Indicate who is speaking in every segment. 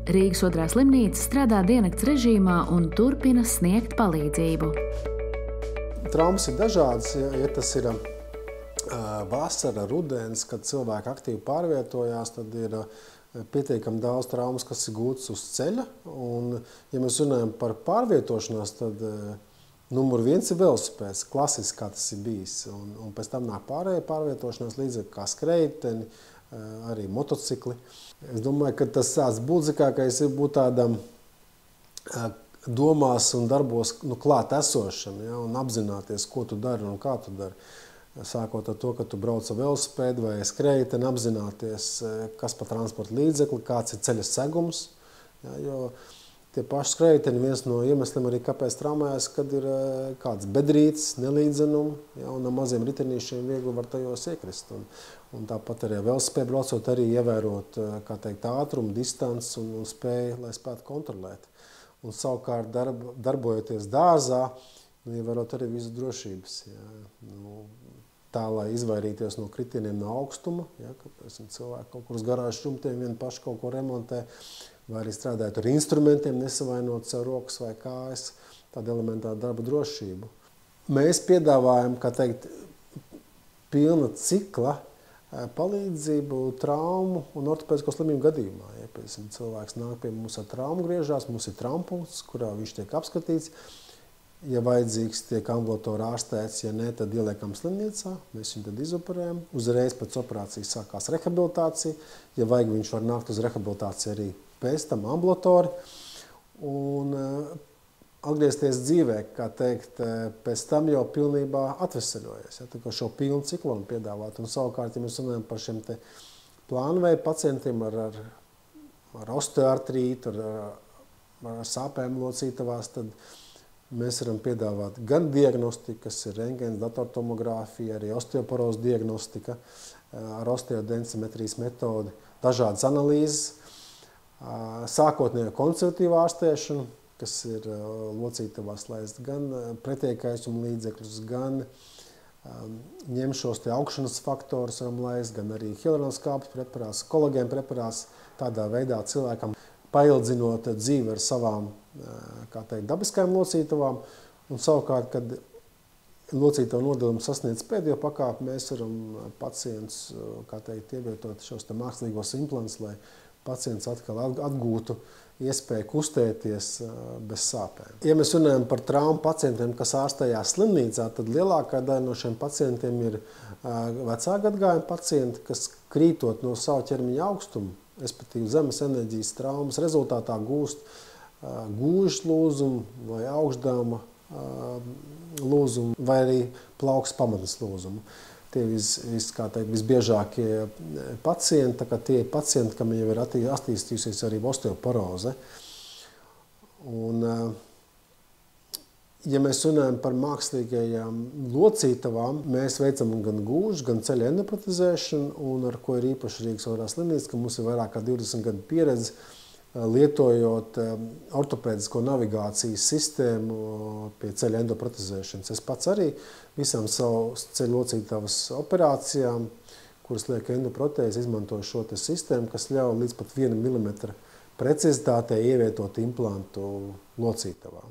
Speaker 1: Rīgas otrā slimnīca strādā diennakts režīmā un turpina sniegt palīdzību.
Speaker 2: Traumas ir dažādas, ja tas ir vasara, rudens, kad cilvēki aktīvi pārvietojās, tad ir pietiekami daudz traumas, kas ir gūtas uz ceļa. Un, ja mēs runājam par pārvietošanos, tad numur 1 ir velosipēds, klasiski kā tas ir bijis. Un pēc tam nāk pārējie pārvietošanās līdzekļi, kā skrejteni, arī motocikli. Es domāju, ka tas būtiskākais ir būt tādam domās un darbos klāt esošam, ja, un apzināties, ko tu dari un kā tu dari. Sākot ar to, ka tu brauc ar velosipēdu vai skrejteni, apzināties, kas pa transporta līdzekli, kāds ir ceļa segums. Ja, jo tie paši skrejteni viens no iemesliem arī, kāpēc traumējas, kad ir kāds bedrītes, nelīdzenumi, ja, un ar maziem ritenīšiem viegli var tajos iekrist. Un tāpat arī velosipēdu braucot arī ievērot, kā teikt, ātrumu, distanci un spēju, lai spētu kontrolēt. Un savukārt darbojoties dārzā, ievērot arī visu drošības. Ja, tā, lai izvairīties no kritieniem no augstuma, ja, ka cilvēki kaut kur uz garāžu šumtiem vien paši kaut ko remontē, vai arī strādājot ar instrumentiem, nesavainot sev rokas vai kājas, tādu elementāru darba drošību. Mēs piedāvājam, kā teikt, pilna cikla palīdzību traumu un ortopēdisko slimību gadījumā. Ja, piemēram, cilvēks nāk pie mums ar traumu griežās, mums ir traumapunkts, kurā viņš tiek apskatīts. Ja vajadzīgs, tiek ambulatori ārstēts, ja ne, tad ieliekam slimnīcā, mēs viņu tad izoperējam. Uzreiz pēc operācijas sākās rehabilitācija. Ja vajag, viņš var nākt uz rehabilitāciju arī pēc tam ambulatori. Un atgriezties dzīvē, kā teikt, pēc tam jau pilnībā atveseļojies. Ja, tā kā šo pilnu ciklonu piedāvāt. Un savukārt, ja mēs runājam par šiem te plānveida pacientiem ar osteoartrītu, ar sāpēm locītavās, tad mēs varam piedāvāt gan diagnostiku, kas ir rentgens, datortomogrāfija, arī osteoporozu diagnostika ar osteodensimetrijas metodi, dažādas analīzes, sākotnējo konservatīvu ārstēšanu, kas ir locītavās laist gan pretiekaisuma līdzekļus, gan ņem šos te augšanas faktorus varam laist, gan arī hialuronskāpes preparāts, kolagēna preparāts, tādā veidā cilvēkam paildzinot dzīvi ar savām, kā teikt, dabiskajām locītavām, un savukārt, kad locītavu nodalījums sasniedz pēdējo pakāpi, mēs varam pacients, kā teikt, ievietot šos te mākslīgos implantus, lai pacients atkal atgūtu iespēju kustēties bez sāpēm. Ja mēs runājam par traumu pacientiem, kas ārstējās slimnīcā, tad lielākā daļa no šiem pacientiem ir vecā gadagājuma pacienti, kas krītot no savu ķermeņa augstumu, respektīvi zemes enerģijas traumas rezultātā gūst gūžas lūzumu vai augšdāma lūzumu vai arī plaukstas pamatnes lūzumu. Tie visbiežākie pacienti, tā kā tie pacienti, kam jau ir attīstījusies arī osteoporoze. Un, ja mēs runājam par mākslīgajām locītavām, mēs veicam gan gūžu, gan ceļa endoprotezēšanu, un ar ko ir īpaši Rīgas otrā slimnīca, ka mums ir vairāk kā 20 gadu pieredze lietojot ortopēdisko navigācijas sistēmu pie ceļa endoprotezēšanas. Es pats arī visām savu ceļa locītavas operācijām, kuras liek endoprotēzi, izmantoju šo te sistēmu, kas ļauj līdz pat 1 mm precizitātei ievietot implantu locītavā.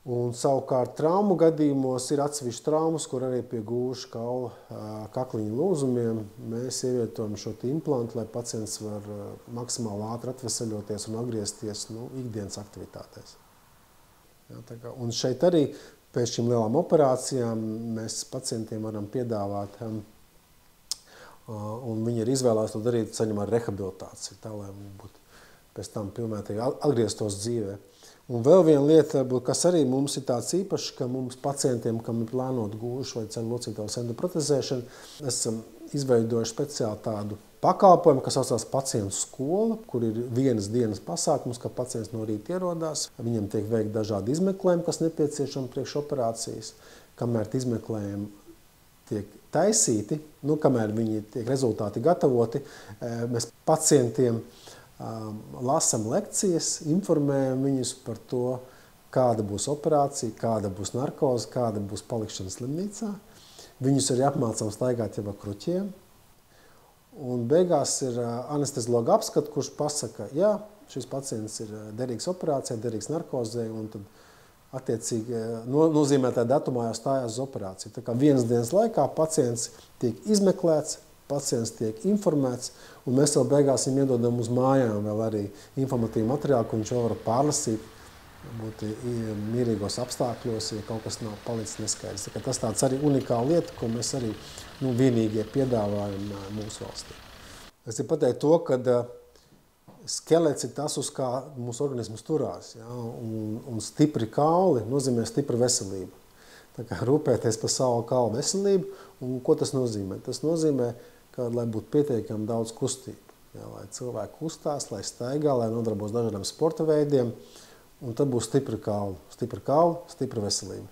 Speaker 2: Un savukārt traumu gadījumos ir atsevišķi traumas, kur arī pie gūža kaula kakliņa lūzumiem mēs ievietojam šo implantu, lai pacients var maksimāli ātri atveseļoties un atgriezties ikdienas aktivitātēs. Ja, un šeit arī pēc šīm lielām operācijām mēs pacientiem varam piedāvāt, un viņi ir izvēlējušies to darīt saņem ar rehabilitāciju, tā lai būtu pēc tam pilnvērtīgi atgrieztos dzīvē. Un vēl viena lieta, kas arī mums ir tāds īpašs, ka mums pacientiem, kam ir plānot gūžu vai ceļa locītavas endoprotezēšanu, esam izveidojuši speciāli tādu pakalpojumu, kas saucās pacientu skola, kur ir vienas dienas pasākums, ka pacients no rīta ierodās. Viņam tiek veikt dažādi izmeklējumi, kas nepieciešami priekš operācijas. Kamēr izmeklējumi tiek taisīti, kamēr viņi tiek rezultāti gatavoti, mēs pacientiem lasam lekcijas, informējam viņus par to, kāda būs operācija, kāda būs narkoze, kāda būs palikšana slimnīcā. Viņus arī apmācām staigāt jau ar kruķiem. Un beigās ir anesteziologa apskats, kurš pasaka, jā, šis pacients ir derīgs operācijai, derīgs narkozei, un tad attiecīgi nozīmētā datumā jau stājās uz operāciju. Tā kā vienas dienas laikā pacients tiek izmeklēts, pacients tiek informēts, un mēs vēl beigās viņam iedodam uz mājām vēl arī informatīvu materiālu, ko viņš jau var pārlasīt, būt mierīgos apstākļos, ja kaut kas nav palicis neskaidrs. Tas tāds arī unikāla lieta, ko mēs arī vienīgie piedāvājam mūsu valstī. Es gribu pateikt to, ka skelets ir tas, uz kā mūsu organisms turās. Ja? Un stipri kauli nozīmē stipra veselība. Tā kā rūpēties par savu kaulu veselību. Un ko tas nozīmē? Tas nozīmē, ka, lai būtu pietiekami daudz kustību. Ja? Lai cilvēki kustās, lai staigā, lai nodarbos dažādiem sporta veidiem. Un tad būs stipra kaula, stipra veselība.